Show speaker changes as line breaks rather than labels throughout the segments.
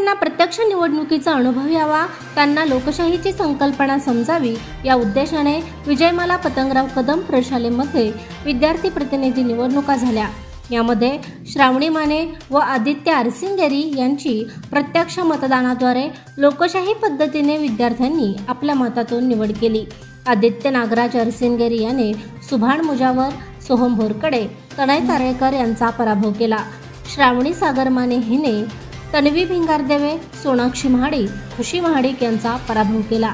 विद्यार्थ्यांना प्रत्यक्ष निवडणुकीचा अनुभव यावा, त्यांना लोकशाहीची संकल्पना समजावी या उद्देशाने विजयमाला पतंगराव कदम प्रशालेमध्ये विद्यार्थी प्रतिनिधी निवडणुका झाल्या। यामध्ये श्रावणी माने व आदित्य आरसिंगेरी यांची प्रत्यक्ष मतदानाद्वारे लोकशाही पद्धतीने विद्यार्थ्यांनी आपल्या मतातून निवड केली। आदित्य नागराज अरसिंगेरी याने सुभाण मुजावर, सोहम भोरकडे, तनय तारेकर यांचा पराभव केला। श्रावणी सागर माने हिने तन्वी भिंगारदेवे, सोनाक्षी महाडिक, खुशी महाडिक यांचा पराभव केला।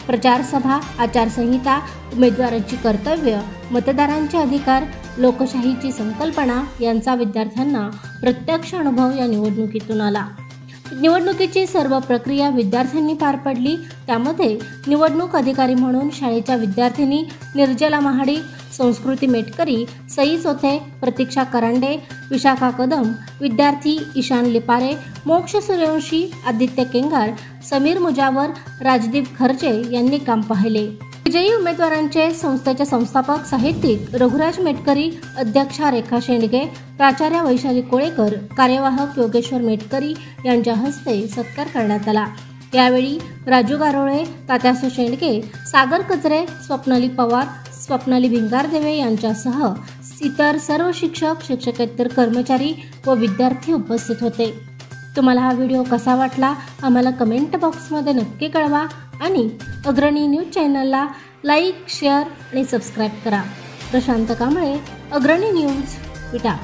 प्रचार सभा, आचारसंहिता, उमेदवारांची कर्तव्य, मतदारांचे अधिकार, लोकशाहीची संकल्पना यांचा विद्यार्थ्यांना प्रत्यक्ष अनुभव या निवडणुकीतून आला। निवडणुकीची सर्व प्रक्रिया विद्यार्थ्यांनी पार पडली। त्यामध्ये निवडणूक अधिकारी म्हणून शाळेच्या विद्यार्थिनी निर्जला महाडिक, संस्कृती मेटकरी, सई चोथे, प्रतीक्षा करांडे, विशाखा कदम, विद्यार्थी ईशान लिपारे, मोक्ष सूर्यवंशी, आदित्य केंगार, समीर मुजावर, राजदीप खर्चे यांनी काम पाहिले। विजयी उमेदवारांचे संस्थेचे संस्थापक साहित्यिक रघुराज मेटकरी, अध्यक्षा रेखा शेंडगे, प्राचार्य वैशाली कोळेकर, कार्यवाहक योगेश्वर मेटकरी यांच्या हस्ते सत्कार करण्यात आला। यावेळी राजू गारोळे, तात्यासो शेंडगे, सागर कचरे, स्वप्नाली पवार, स्वप्नाली भिंगारदेवे यांच्यासह इतर सर्व शिक्षक, शिक्षकेतर कर्मचारी व विद्यार्थी उपस्थित होते। तुम्हाला हा व्हिडिओ कसा वाटला आम्हाला कमेंट बॉक्समध्ये नक्की कळवा आणि अग्रणी न्यूज चॅनलला लाईक, शेअर आणि सबस्क्राईब करा। प्रशांत कांबळे, अग्रणी न्यूज, विटा।